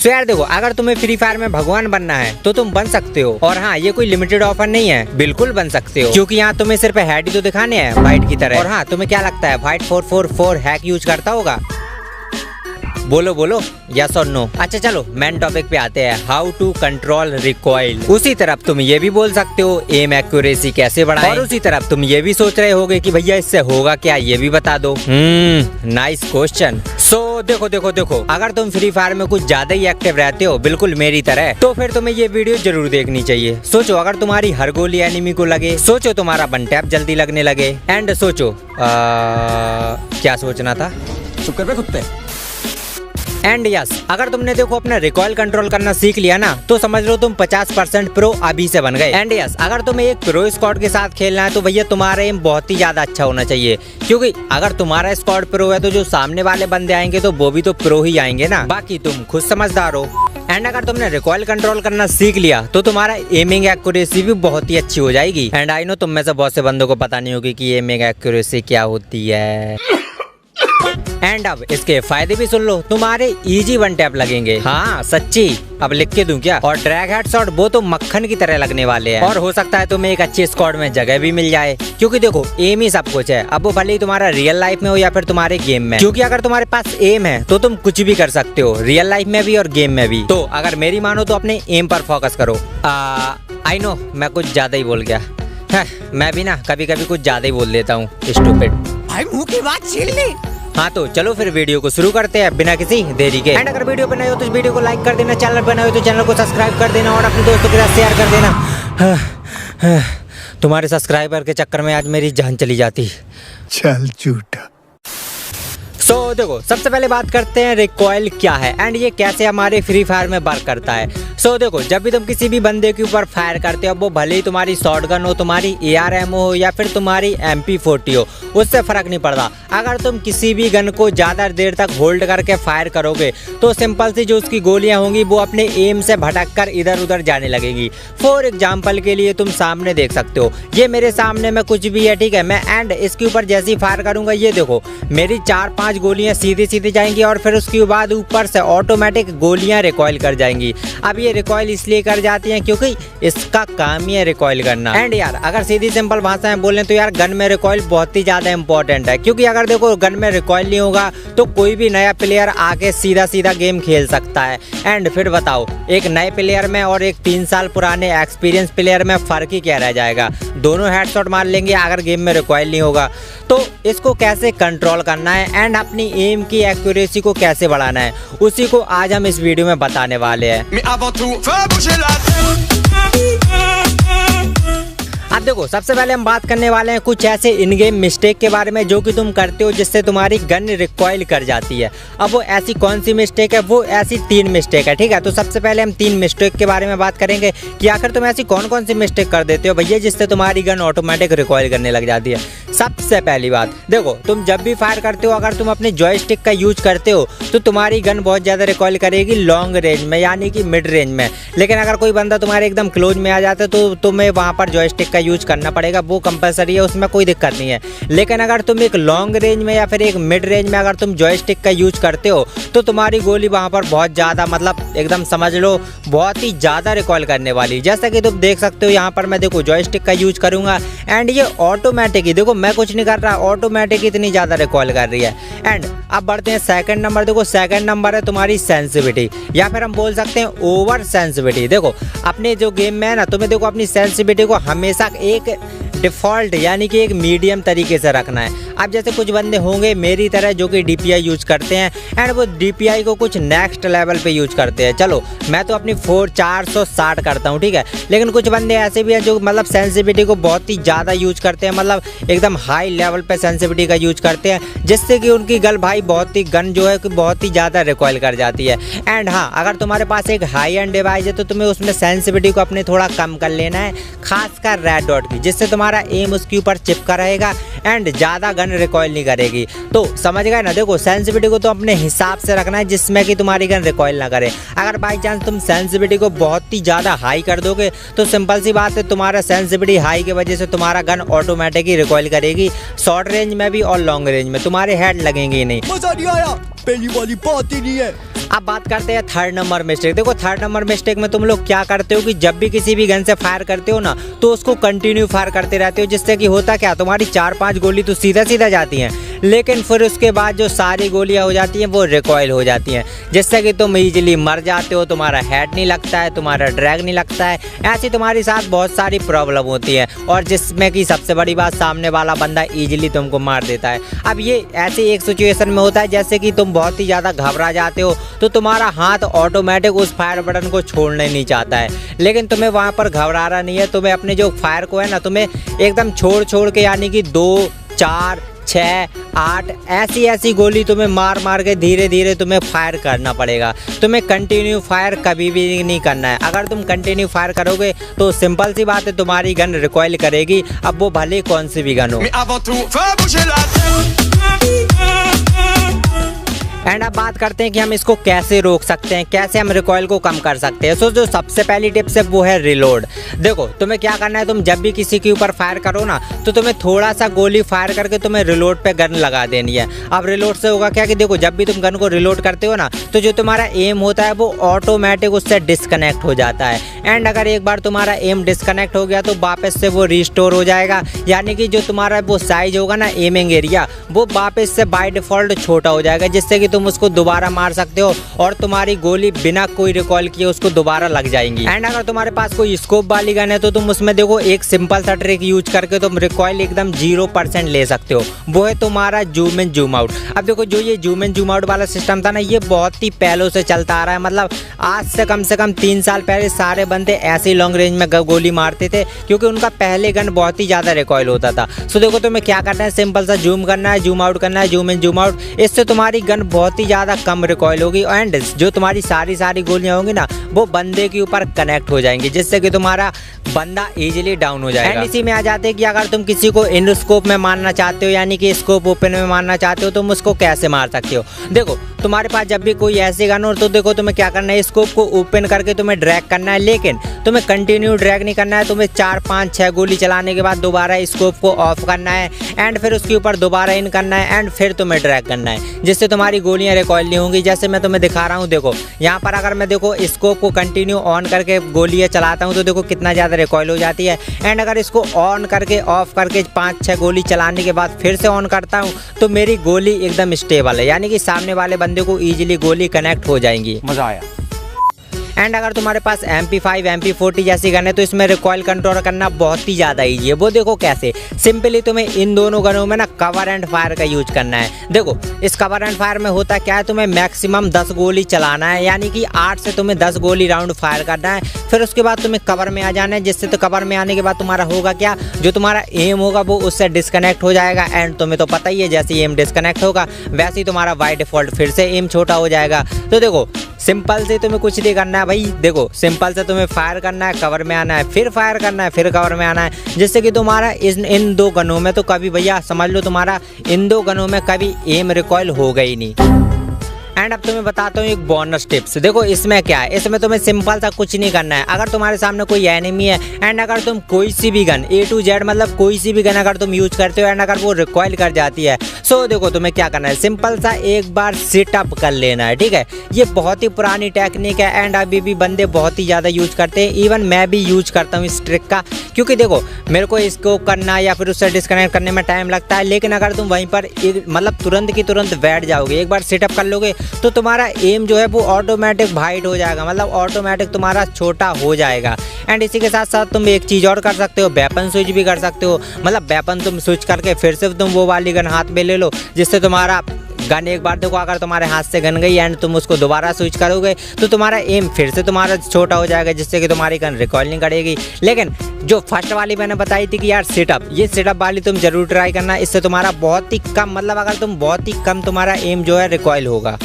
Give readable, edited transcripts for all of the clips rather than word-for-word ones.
सो यार देखो, अगर तुम्हें फ्री फायर में भगवान बनना है तो तुम बन सकते हो। और हाँ, ये कोई लिमिटेड ऑफर नहीं है, बिल्कुल बन सकते हो, क्योंकि यहाँ तुम्हें सिर्फ हेड ही तो दिखाने हैं फाइट की तरह। और हाँ, तुम्हें क्या लगता है फाइट 444 हैक यूज करता होगा? बोलो बोलो, यस और नो। अच्छा चलो मेन टॉपिक पे आते हैं, हाउ टू कंट्रोल रिकॉइल। उसी तरफ तुम ये भी बोल सकते हो एम एक्यूरेसी कैसे बढ़ाएं, और उसी तरफ तुम ये भी सोच रहे होगे कि भैया इससे होगा क्या, ये भी बता दो। Nice question. सो देखो देखो देखो, अगर तुम फ्री फायर में कुछ ज्यादा ही एक्टिव रहते हो, बिल्कुल मेरी तरह, तो फिर तुम्हें ये वीडियो जरूर देखनी चाहिए। सोचो अगर तुम्हारी हर गोली एनिमी को लगे, सोचो तुम्हारा वन टैप जल्दी लगने लगे, एंड सोचो क्या सोचना था, चुप कर बे कुत्ते। एंड यस, अगर तुमने देखो अपना रिकॉइल कंट्रोल करना सीख लिया ना, तो समझ लो तुम 50% प्रो अभी से बन गए। एंड यस, अगर तुम्हें एक प्रो स्क्वाड के साथ खेलना है तो भैया तुम्हारा एम बहुत ही ज्यादा अच्छा होना चाहिए, क्योंकि अगर तुम्हारा स्क्वाड प्रो है तो जो सामने वाले बंदे आएंगे तो वो भी तो प्रो ही आएंगे ना। बाकी तुम खुद समझदार हो। एंड अगर तुमने रिकॉइल कंट्रोल करना सीख लिया तो तुम्हारा एमिंग एक्यूरेसी भी बहुत ही अच्छी हो जाएगी। एंड आई नो तुम में से बहुत से बंदों को पता नहीं होगी कि एमिंग एक्यूरेसी क्या होती है। एंड अब इसके फायदे भी सुन लो, तुम्हारे इजी वन टैप लगेंगे। हाँ सच्ची, अब लिख के दूं क्या? और ड्रैग हेडशॉट वो तो मक्खन की तरह लगने वाले हैं। और हो सकता है तुम्हें एक अच्छे स्क्वाड में जगह भी मिल जाए, क्योंकि देखो एम ही सब कुछ है। अब वो भले ही तुम्हारा रियल लाइफ में हो या फिर तुम्हारे गेम में, क्योंकि अगर तुम्हारे पास एम है तो तुम कुछ भी कर सकते हो, रियल लाइफ में भी और गेम में भी। तो अगर मेरी मानो तो अपने एम पर फोकस करो। आई नो मैं कुछ ज्यादा ही बोल गया है, मैं भी ना कभी कभी कुछ ज्यादा ही बोल देता हूँ, स्टूपिड। भाई मुंह की बात छीन ली। हाँ तो चलो फिर वीडियो को शुरू करते हैं बिना किसी देरी के। एंड अगर वीडियो बनाए हो तो इस वीडियो को लाइक कर देना, चैनल बनाए हो तो चैनल को सब्सक्राइब कर देना और अपने दोस्तों के साथ शेयर कर देना। तुम्हारे सब्सक्राइबर के चक्कर में आज मेरी जान चली जाती। चल झूठा। सो देखो, सबसे पहले बात करते हैं रिकॉइल क्या है एंड ये कैसे हमारे फ्री फायर में वर्क करता है। सो देखो, जब भी तुम किसी भी बंदे के ऊपर फायर करते हो, वो भले ही तुम्हारी शॉटगन हो, तुम्हारी AR हो या फिर तुम्हारी MP40 हो, उससे फर्क नहीं पड़ता। अगर तुम किसी भी गन को ज्यादा देर तक होल्ड करके फायर करोगे तो सिंपल सी जो उसकी गोलियां होंगी वो अपने एम से भटक कर इधर उधर जाने लगेगी। फॉर एग्जाम्पल के लिए तुम सामने देख सकते हो, ये मेरे सामने में कुछ भी है, ठीक है, मैं एंड इसके ऊपर जैसे ही फायर करूंगा, ये देखो मेरी 4-5 गोलियां सीधी सीधी जाएंगी और फिर उसके बाद ऊपर से ऑटोमेटिक गोलियां रिकॉइल कर जाएंगी। अब ये रिकॉइल इसलिए कर जाती हैं क्योंकि इसका काम ही है रिकॉइल करना। एंड यार अगर सीधी सिंपल भाषा में बोलें तो यार गन में रिकॉइल बहुत ही ज्यादा इंपॉर्टेंट है, क्योंकि अगर देखो गन में रिकॉइल नहीं होगा तो कोई भी नया प्लेयर आके सीधा सीधा गेम खेल सकता है। एंड फिर बताओ, एक नए प्लेयर में और एक 3 साल पुराने एक्सपीरियंस प्लेयर में फर्क ही क्या रह जाएगा? दोनों हेडशॉट मार लेंगे अगर गेम में रिकॉइल नहीं होगा। तो इसको कैसे कंट्रोल करना है एंड अपनी एम की एक्यूरेसी को कैसे बढ़ाना है, उसी को आज हम इस वीडियो में बताने वाले हैं। अब देखो, सबसे पहले हम बात करने वाले हैं कुछ ऐसे इन गेम मिस्टेक के बारे में जो कि तुम करते हो जिससे तुम्हारी गन रिकॉइल कर जाती है। अब वो ऐसी कौन सी मिस्टेक है? वो ऐसी 3 मिस्टेक है, ठीक है। तो सबसे पहले हम 3 मिस्टेक के बारे में बात करेंगे कि आखिर तुम ऐसी कौन कौन सी मिस्टेक कर देते हो भैया जिससे तुम्हारी गन ऑटोमेटिक रिकॉइल करने लग जाती है। सबसे पहली बात देखो, तुम जब भी फायर करते हो अगर तुम अपने जॉयस्टिक का यूज करते हो तो तुम्हारी गन बहुत ज्यादा रिकॉइल करेगी लॉन्ग रेंज में, यानी कि मिड रेंज में। लेकिन अगर कोई बंदा तुम्हारे एकदम क्लोज में आ जाता है तो तुम्हें वहां पर जॉयस्टिक का यूज करना पड़ेगा, वो कंपलसरी है, उसमें कोई दिक्कत नहीं है। लेकिन अगर तुम एक लॉन्ग रेंज में या फिर एक मिड रेंज में अगर तुम जॉयस्टिक का यूज करते हो तो तुम्हारी गोली वहां पर बहुत ज्यादा, मतलब एकदम समझ लो बहुत ही ज्यादा रिकॉइल करने वाली। जैसा कि तुम देख सकते हो यहाँ पर मैं देखो जॉयस्टिक का यूज करूंगा एंड ये ऑटोमेटिक ही, देखो मैं कुछ नहीं कर रहा, ऑटोमेटिक इतनी ज्यादा रिकॉइल कर रही है। एंड अब बढ़ते हैं सेकंड नंबर। देखो सेकंड नंबर है तुम्हारी सेंसिटिविटी, या फिर हम बोल सकते हैं ओवर सेंसिटिविटी। देखो अपने जो गेम में है ना, तुम्हें देखो अपनी सेंसिटिविटी को हमेशा एक डिफ़ॉल्ट यानी कि एक मीडियम तरीके से रखना है। अब जैसे कुछ बंदे होंगे मेरी तरह जो कि DPI यूज करते हैं एंड वो DPI को कुछ नेक्स्ट लेवल पे यूज करते हैं। चलो मैं तो अपनी 460 करता हूँ, ठीक है, लेकिन कुछ बंदे ऐसे भी हैं जो मतलब सेंसिटिविटी को बहुत ही ज़्यादा यूज करते हैं, मतलब एकदम हाई लेवल पे सेंसिटिविटी का यूज करते हैं, जिससे कि उनकी गन जो है कि बहुत ही ज़्यादा रिकॉइल कर जाती है। एंड हाँ, अगर तुम्हारे पास एक हाई एंड डिवाइस है तो तुम्हें उसमें सेंसिटिविटी को अपने थोड़ा कम कर लेना है, खासकर रेड डॉट की, जिससे तुम्हारा एम उसके ऊपर चिपका रहेगा एंड ज़्यादा गन रिकॉइल नहीं करेगी। तो समझ गए ना? देखो सेंसिटिविटी को तो अपने हिसाब से रखना है जिसमें कि तुम्हारी गन रिकॉइल ना करे। अगर बाई चांस तुम सेंसिटिविटी को बहुत ही ज़्यादा हाई कर दोगे तो सिंपल सी बात है, तुम्हारा सेंसिटिविटी हाई की वजह से तुम्हारा गन ऑटोमेटिक ही रिकॉइल करेगी, शॉर्ट रेंज में भी और लॉन्ग रेंज में, तुम्हारे हेड लगेंगे ही नहीं। मजा नहीं आया, पहली वाली बात ही नहीं है। अब बात करते हैं थर्ड नंबर मिस्टेक। देखो थर्ड नंबर मिस्टेक में तुम लोग क्या करते हो कि जब भी किसी भी गन से फायर करते हो ना तो उसको कंटिन्यू फायर करते रहते हो, जिससे कि होता क्या, तुम्हारी 4-5 गोली तो सीधा सीधा जाती हैं, लेकिन फिर उसके बाद जो सारी गोलियां हो जाती हैं वो रिकॉइल हो जाती हैं, जिससे कि तुम इजीली मर जाते हो, तुम्हारा हेड नहीं लगता है, तुम्हारा ड्रैग नहीं लगता है। ऐसी तुम्हारे साथ बहुत सारी प्रॉब्लम होती है और जिसमें कि सबसे बड़ी बात, सामने वाला बंदा इजीली तुमको मार देता है। अब ये ऐसी एक सिचुएशन में होता है जैसे कि तुम बहुत ही ज़्यादा घबरा जाते हो तो तुम्हारा हाथ ऑटोमेटिक उस फायर बटन को छोड़ने नहीं चाहता है, लेकिन तुम्हें वहाँ पर घबराना नहीं है। तुम्हें अपने जो फायर को है ना, तुम्हें एकदम छोड़ के, यानी कि 2, 4, 6, 8 ऐसी गोली तुम्हें मार के धीरे धीरे तुम्हें फायर करना पड़ेगा। तुम्हें कंटिन्यू फायर कभी भी नहीं करना है। अगर तुम कंटिन्यू फायर करोगे तो सिंपल सी बात है, तुम्हारी गन रिकॉइल करेगी, अब वो भले कौन सी भी गन हो। एंड अब बात करते हैं कि हम इसको कैसे रोक सकते हैं, कैसे हम रिकॉइल को कम कर सकते हैं। सो जो सबसे पहली टिप्स है वो है रिलोड। देखो तुम्हें क्या करना है, तुम जब भी किसी के ऊपर फायर करो ना तो तुम्हें थोड़ा सा गोली फायर करके तुम्हें रिलोड पे गन लगा देनी है। अब रिलोड से होगा क्या कि देखो जब भी तुम गन को रिलोड करते हो ना तो जो तुम्हारा एम होता है वो ऑटोमेटिक उससे डिस्कनेक्ट हो जाता है। एंड अगर एक बार तुम्हारा एम डिस्कनेक्ट हो गया तो वापस से वो रिस्टोर हो जाएगा, यानी कि जो तुम्हारा वो साइज होगा ना एमिंग एरिया, वो वापस से बाय डिफॉल्ट छोटा हो जाएगा, जिससे कि तुम उसको दोबारा मार सकते हो और तुम्हारी गोली बिना कोई रिकॉइल किए उसको दोबारा लग जाएंगी। एंड अगर तुम्हारे पास कोई स्कोप वाली गन है तो तुम उसमें देखो एक सिंपल सा ट्रिक यूज करके तुम रिकॉइल एकदम 0% ले सकते हो, वो है तुम्हारा जूम इन जूम आउट। अब देखो जो ये जूम इन जूम आउट वाला सिस्टम था ना, ये बहुत ही पहले से चलता आ रहा है, मतलब आज से कम 3 साल पहले सारे बंदे ऐसे लॉन्ग रेंज में गोली मारते थे क्योंकि उनका पहले गन बहुत ही ज़्यादा रिकॉइल होता था। सो देखो तुम्हें क्या करना है, सिंपल सा जूम करना है, जूम आउट करना है, जूम इन जूम आउट। इससे तुम्हारी गन बहुत ही ज़्यादा कम रिकॉइल होगी एंड जो तुम्हारी सारी गोलियां होंगी ना वो बंदे के ऊपर कनेक्ट हो जाएंगी, जिससे कि तुम्हारा बंदा इजीली डाउन हो जाएगा। एंड इसी में आ जाते हैं कि अगर तुम किसी को इन स्कोप में मारना चाहते हो, यानी कि स्कोप ओपन में मारना चाहते हो, तुम उसको कैसे मार सकते हो। देखो तुम्हारे पास जब भी कोई ऐसी गन हो तो देखो तुम्हें क्या करना है, स्कोप को ओपन करके तुम्हें ड्रैग करना है, लेकिन तुम्हें कंटिन्यू ड्रैग नहीं करना है। तुम्हें 4, 5, 6 गोली चलाने के बाद दोबारा स्कोप को ऑफ करना है एंड फिर उसके ऊपर दोबारा इन करना है एंड फिर तुम्हें ड्रैग करना है, जिससे तुम्हारी गोलियां रिकॉइल नहीं होंगी। जैसे मैं तुम्हें दिखा रहा हूँ, देखो यहाँ पर अगर मैं देखो स्कोप को कंटिन्यू ऑन करके गोलियां चलाता हूँ तो देखो कितना ज़्यादा रिकॉइल हो जाती है। एंड अगर इसको ऑन करके ऑफ करके 5-6 गोली चलाने के बाद फिर से ऑन करता हूँ तो मेरी गोली एकदम स्टेबल है, यानी कि सामने वाले बंदे को ईजिली गोली कनेक्ट हो जाएंगी। मजा आया। एंड अगर तुम्हारे पास MP5, MP40 जैसी गन है तो इसमें रिकॉइल कंट्रोल करना बहुत ही ज़्यादा ईजी है। वो देखो कैसे, सिंपली तुम्हें इन दोनों गनों में ना कवर एंड फायर का यूज करना है। देखो इस कवर एंड फायर में होता क्या है, तुम्हें मैक्सिमम 10 गोली चलाना है, यानी कि 8 से तुम्हें 10 गोली राउंड फायर करना है। फिर उसके बाद तुम्हें कवर में आ जाना है, जिससे तो कवर में आने के बाद तुम्हारा होगा क्या, जो तुम्हारा एम होगा वो उससे डिस्कनेक्ट हो जाएगा। एंड तुम्हें तो पता ही है जैसे एम डिस्कनेक्ट होगा वैसे ही तुम्हारा बाय डिफॉल्ट फिर से एम छोटा हो जाएगा। तो देखो सिंपल से तुम्हें कुछ नहीं करना है भाई, देखो सिंपल से तुम्हें फायर करना है, कवर में आना है, फिर फायर करना है, फिर कवर में आना है, जिससे कि तुम्हारा इन 2 गनों में तो कभी भैया समझ लो तुम्हारा इन 2 गनों में कभी एम रिकॉइल होगा ही नहीं। एंड अब तुम्हें बताता हूँ एक बोनस टिप्स। देखो इसमें क्या है, इसमें तुम्हें सिंपल सा कुछ नहीं करना है। अगर तुम्हारे सामने कोई एनिमी है एंड अगर तुम कोई सी भी गन A to Z मतलब कोई सी भी गन अगर तुम यूज करते हो एंड अगर वो रिकॉइल कर जाती है, सो देखो तुम्हें क्या करना है, सिंपल सा एक बार सिट अप कर लेना है, ठीक है। ये बहुत ही पुरानी टेक्निक है एंड अभी भी बंदे बहुत ही ज़्यादा यूज करते हैं, इवन मैं भी यूज करता हूँ इस ट्रिक का, क्योंकि देखो मेरे को इसको करना या फिर उससे डिस्कनेक्ट करने में टाइम लगता है, लेकिन अगर तुम वहीं पर मतलब तुरंत की तुरंत बैठ जाओगे, एक बार सिटअप कर लोगे तो तुम्हारा एम जो है वो ऑटोमेटिक वाइड हो जाएगा, मतलब ऑटोमेटिक तुम्हारा छोटा हो जाएगा। एंड इसी के साथ साथ तुम एक चीज़ और कर सकते हो, वेपन स्विच भी कर सकते हो, मतलब वेपन तुम स्विच करके फिर से तुम वो वाली गन हाथ में ले लो, जिससे तुम्हारा गन एक बार देखो अगर तुम्हारे हाथ से गन गई एंड तुम उसको दोबारा स्विच करोगे तो तुम्हारा एम फिर से तुम्हारा छोटा हो जाएगा, जिससे कि तुम्हारी गन रिकॉइल नहीं करेगी। लेकिन जो फर्स्ट वाली मैंने बताई थी कि यार सिटअप, ये सिटअप वाली तुम जरूर ट्राई करना, इससे तुम्हारा बहुत ही कम मतलब अगर तुम बहुत ही कम तुम्हारा एम जो है रिकॉइल होगा।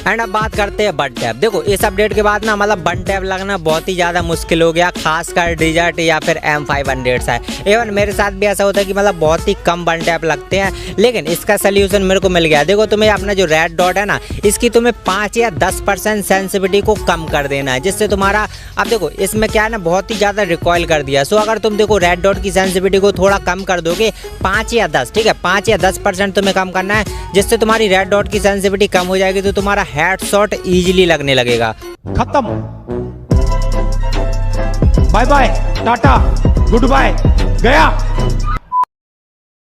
एंड अब बात करते हैं बन टैप। देखो इस अपडेट के बाद ना मतलब बन टैप लगना बहुत ही ज़्यादा मुश्किल हो गया, खासकर डिजर्ट या फिर M500 है। इवन मेरे साथ भी ऐसा होता है कि मतलब बहुत ही कम बन टैप लगते हैं, लेकिन इसका सोल्यूशन मेरे को मिल गया। देखो तुम्हें अपना जो रेड डॉट है ना, इसकी तुम्हें 5 या 10% सेंसिटिविटी को कम कर देना है, जिससे तुम्हारा अब देखो इसमें क्या है ना बहुत ही ज़्यादा रिकॉइल कर दिया। सो अगर तुम देखो रेड डॉट की सेंसिटिविटी को थोड़ा कम कर दोगे 5 या 10, ठीक है 5 या 10% तुम्हें कम करना है, जिससे तुम्हारी रेड डॉट की सेंसिटिविटी कम हो जाएगी तो तुम्हारा हेडशॉट इजीली लगने लगेगा। खत्म, bye bye, tata, goodbye, गया।